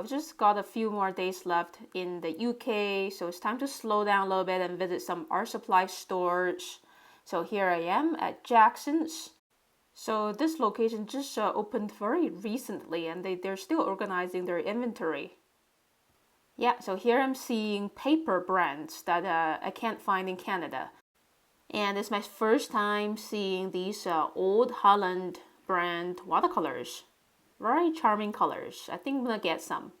I've just got a few more days left in the UK, so it's time to slow down a little bit and visit some art supply stores. So here I am at Jackson's. So this location just opened very recently, and they're still organizing their inventory. Yeah, so here I'm seeing paper brands that I can't find in Canada. And it's my first time seeing these Old Holland brand watercolors. Very charming colors. I think I'm gonna get some.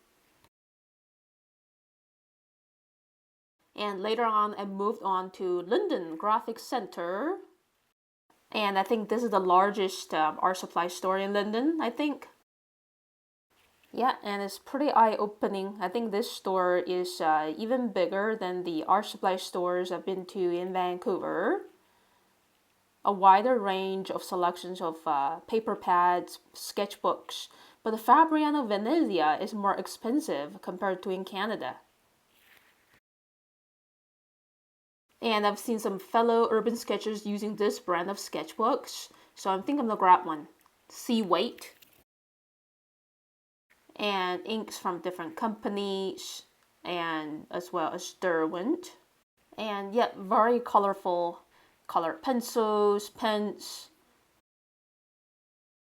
And later on, I moved on to London Graphic Center. And I think this is the largest art supply store in London, I think. Yeah, and it's pretty eye-opening. I think this store is even bigger than the art supply stores I've been to in Vancouver. A wider range of selections of paper pads, sketchbooks, but the Fabriano Venezia is more expensive compared to in Canada. And I've seen some fellow urban sketchers using this brand of sketchbooks, so I think I'm gonna grab one. See weight. And inks from different companies, and as well as Derwent. And yet very colorful colored pencils, pens.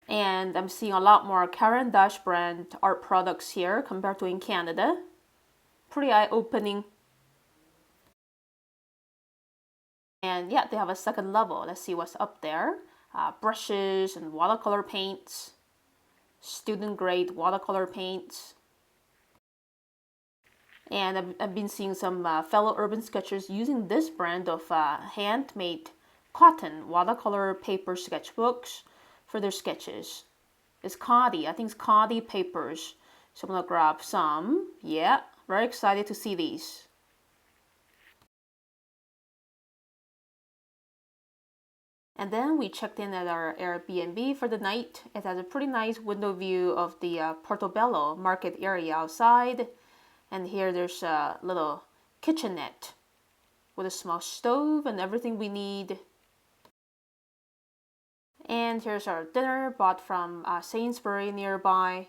And I'm seeing a lot more Caran d'Ache brand art products here compared to in Canada. Pretty eye-opening. And yeah, they have a second level. Let's see what's up there. Brushes and watercolor paints. Student grade watercolor paints. And I've been seeing some fellow urban sketchers using this brand of handmade cotton watercolor paper sketchbooks for their sketches. It's Khadi, I think it's Khadi papers. So I'm gonna grab some. Yeah, very excited to see these. And then we checked in at our Airbnb for the night. It has a pretty nice window view of the Portobello market area outside. And here there's a little kitchenette with a small stove and everything we need. And here's our dinner bought from Sainsbury nearby.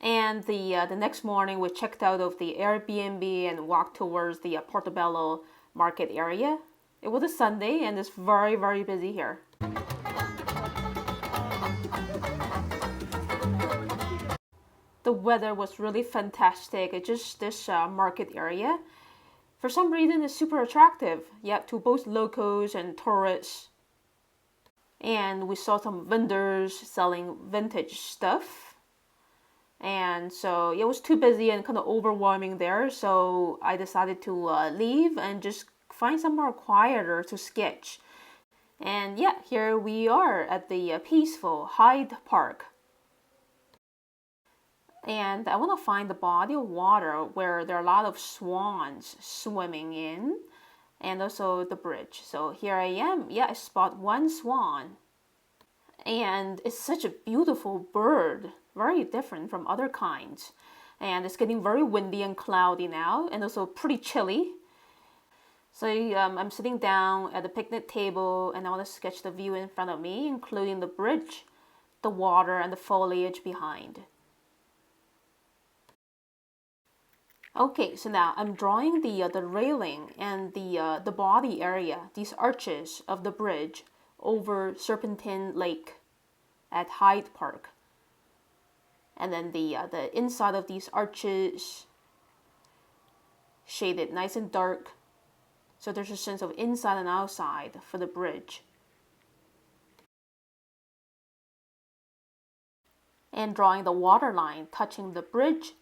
And the next morning we checked out of the Airbnb and walked towards the Portobello market area. It was a Sunday and it's very, very busy here. The weather was really fantastic. It's just this market area. For some reason, it's super attractive, yeah, to both locals and tourists. And we saw some vendors selling vintage stuff. And so it was too busy and kind of overwhelming there. So I decided to leave and just find somewhere quieter to sketch. And yeah, here we are at the peaceful Hyde Park. And I want to find the body of water where there are a lot of swans swimming in, and also the bridge. So here I am. Yeah, I spot one swan. And it's such a beautiful bird, very different from other kinds. And it's getting very windy and cloudy now, and also pretty chilly. So I'm sitting down at the picnic table, and I want to sketch the view in front of me, including the bridge, the water, and the foliage behind. Okay, so now I'm drawing the railing and the body area, these arches of the bridge over Serpentine Lake at Hyde Park. And then the inside of these arches shaded nice and dark. So there's a sense of inside and outside for the bridge. And drawing the water line touching the bridge.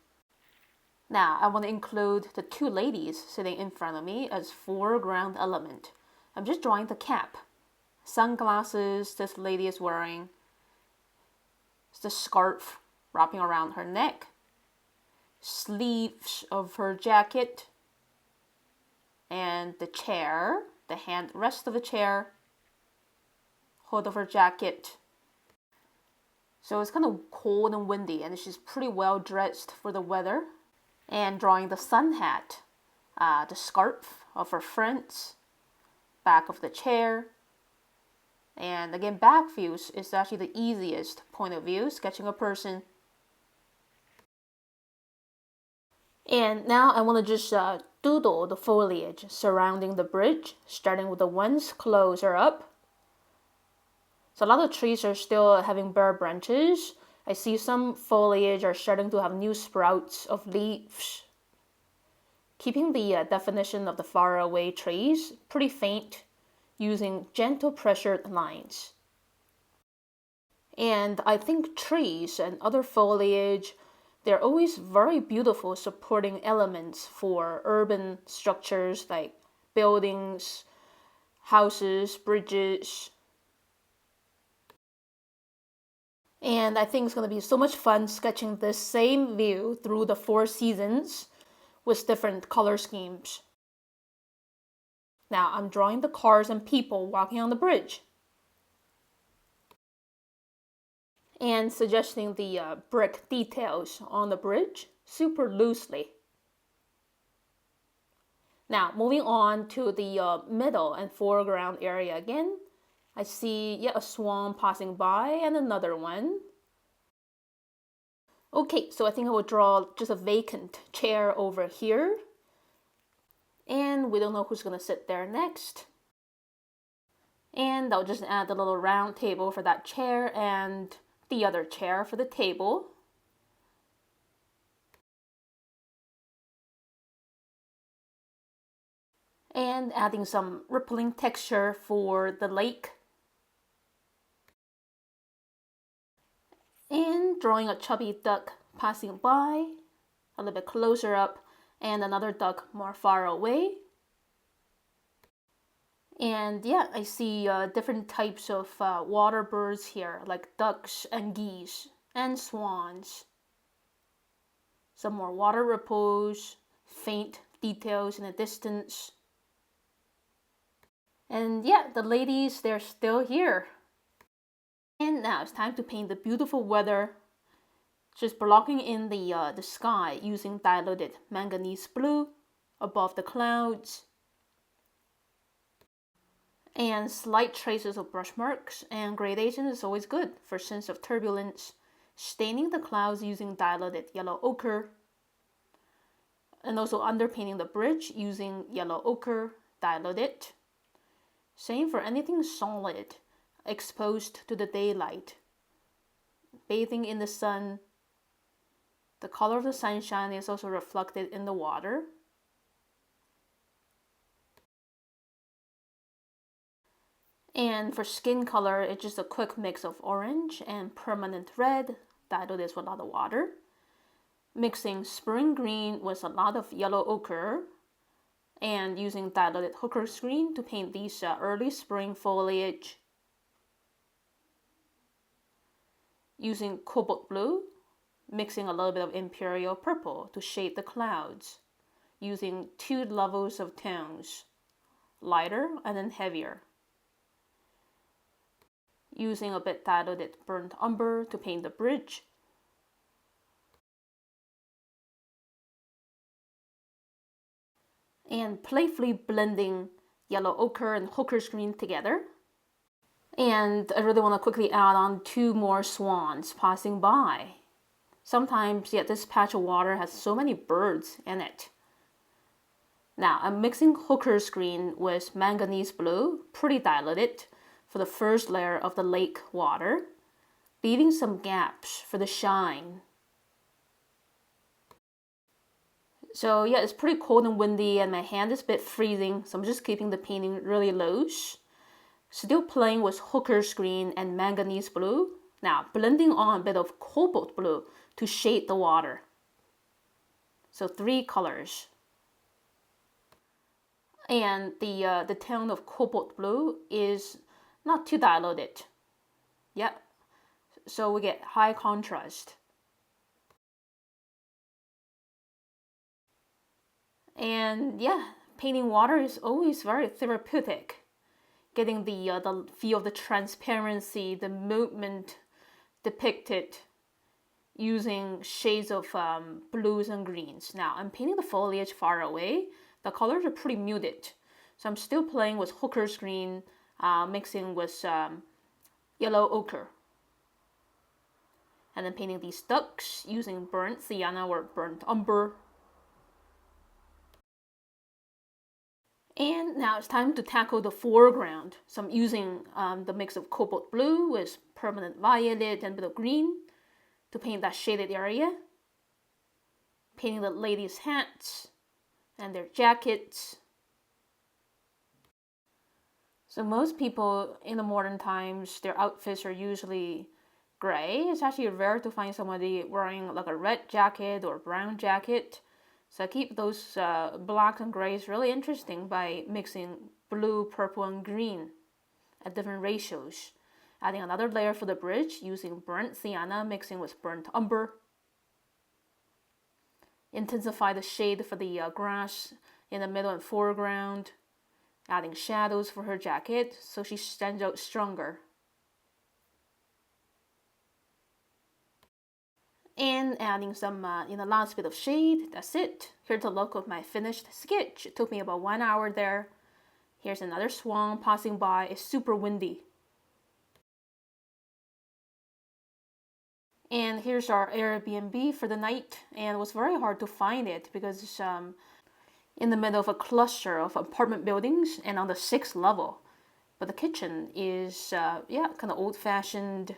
Now, I want to include the two ladies sitting in front of me as foreground element. I'm just drawing the cap. Sunglasses this lady is wearing. The scarf wrapping around her neck. Sleeves of her jacket. And the chair, the hand rest of the chair. Hood of her jacket. So it's kind of cold and windy, and she's pretty well dressed for the weather. And drawing the sun hat, the scarf of her friends, back of the chair. And again, back views is actually the easiest point of view, sketching a person. And now I want to just doodle the foliage surrounding the bridge, starting with the ones closer up. So a lot of trees are still having bare branches. I see some foliage are starting to have new sprouts of leaves. Keeping the definition of the faraway trees pretty faint, using gentle pressured lines. And I think trees and other foliage, they're always very beautiful supporting elements for urban structures like buildings, houses, bridges. And I think it's going to be so much fun sketching this same view through the 4 seasons with different color schemes. Now I'm drawing the cars and people walking on the bridge. And suggesting the brick details on the bridge super loosely. Now moving on to the middle and foreground area again. I see a swan passing by and another one. Okay, so I think I will draw just a vacant chair over here. And we don't know who's going to sit there next. And I'll just add a little round table for that chair and the other chair for the table. And adding some rippling texture for the lake. And drawing a chubby duck passing by, a little bit closer up, and another duck more far away. And I see different types of water birds here, like ducks and geese and swans. Some more water ripples, faint details in the distance. And the ladies, they're still here. And now it's time to paint the beautiful weather, just blocking in the sky using diluted manganese blue above the clouds. And slight traces of brush marks and gradation is always good for sense of turbulence. Staining the clouds using diluted yellow ochre. And also underpainting the bridge using yellow ochre, diluted. Same for anything solid, exposed to the daylight. Bathing in the sun. The color of the sunshine is also reflected in the water. And for skin color, it's just a quick mix of orange and permanent red, diluted with a lot of water. Mixing spring green with a lot of yellow ochre, and using diluted hooker screen to paint these early spring foliage. Using cobalt blue, mixing a little bit of imperial purple to shade the clouds. Using 2 levels of tones, lighter and then heavier. Using a bit diluted burnt umber to paint the bridge. And playfully blending yellow ochre and hooker screen together. And I really want to quickly add on 2 more swans passing by. Sometimes, this patch of water has so many birds in it. Now, I'm mixing hooker screen with manganese blue, pretty diluted, for the first layer of the lake water, leaving some gaps for the shine. So it's pretty cold and windy and my hand is a bit freezing, so I'm just keeping the painting really loose. Still playing with hooker screen and manganese blue. Now blending on a bit of cobalt blue to shade the water. So 3 colors. And the tone of cobalt blue is not too diluted. So we get high contrast. And painting water is always very therapeutic. Getting the feel of the transparency, the movement depicted using shades of blues and greens. Now I'm painting the foliage far away. The colors are pretty muted. So I'm still playing with hooker screen, mixing with yellow ochre. And then painting these ducks using burnt sienna or burnt umber. And now it's time to tackle the foreground. So I'm using the mix of cobalt blue with permanent violet and a bit of green to paint that shaded area. Painting the ladies' hats and their jackets. So most people in the modern times, their outfits are usually gray. It's actually rare to find somebody wearing like a red jacket or brown jacket. So I keep those blacks and grays really interesting by mixing blue, purple, and green at different ratios. Adding another layer for the bridge using burnt sienna mixing with burnt umber. Intensify the shade for the grass in the middle and foreground. Adding shadows for her jacket so she stands out stronger. And adding some last bit of shade. That's it. Here's a look of my finished sketch. It took me about 1 hour there. Here's another swan passing by. It's super windy. And here's our Airbnb for the night. And it was very hard to find it because it's in the middle of a cluster of apartment buildings and on the 6th level. But the kitchen is, kind of old-fashioned.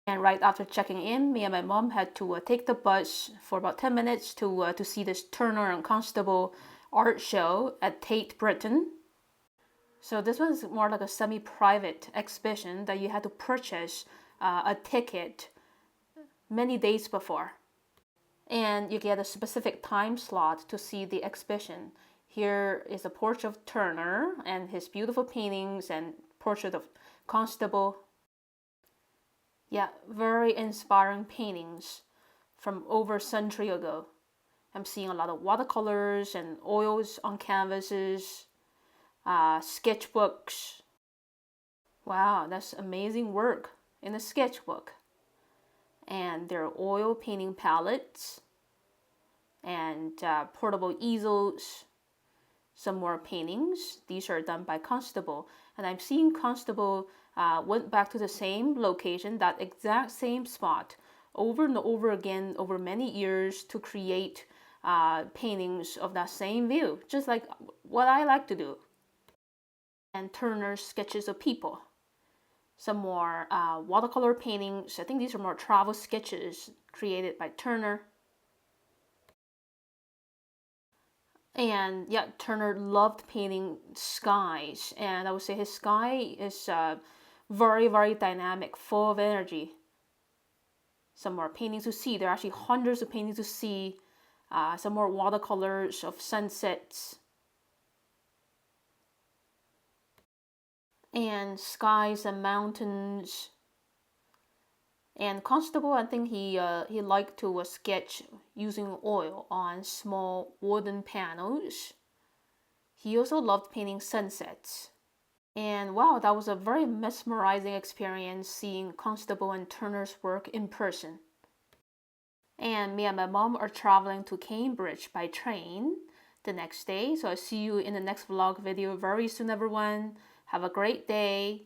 And right after checking in, me and my mom had to take the bus for about 10 minutes to see this Turner and Constable art show at Tate Britain. So this was more like a semi-private exhibition that you had to purchase a ticket many days before. And you get a specific time slot to see the exhibition. Here is a portrait of Turner and his beautiful paintings and portrait of Constable. Yeah, very inspiring paintings from over a century ago. I'm seeing a lot of watercolors and oils on canvases, sketchbooks. Wow, that's amazing work in a sketchbook. And there are oil painting palettes and portable easels. Some more paintings. These are done by Constable. And I'm seeing Constable went back to the same location, that exact same spot, over and over again over many years to create paintings of that same view, just like what I like to do. And Turner's sketches of people. Some more watercolor paintings. I think these are more travel sketches created by Turner. And yeah, Turner loved painting skies, and I would say his sky is very, very dynamic, full of energy. Some more paintings to see. There are actually hundreds of paintings to see. Some more watercolors of sunsets. And skies and mountains. And Constable, I think he liked to sketch using oil on small wooden panels. He also loved painting sunsets. And wow, that was a very mesmerizing experience seeing Constable and Turner's work in person. And me and my mom are traveling to Cambridge by train the next day. So I'll see you in the next vlog video very soon, everyone. Have a great day.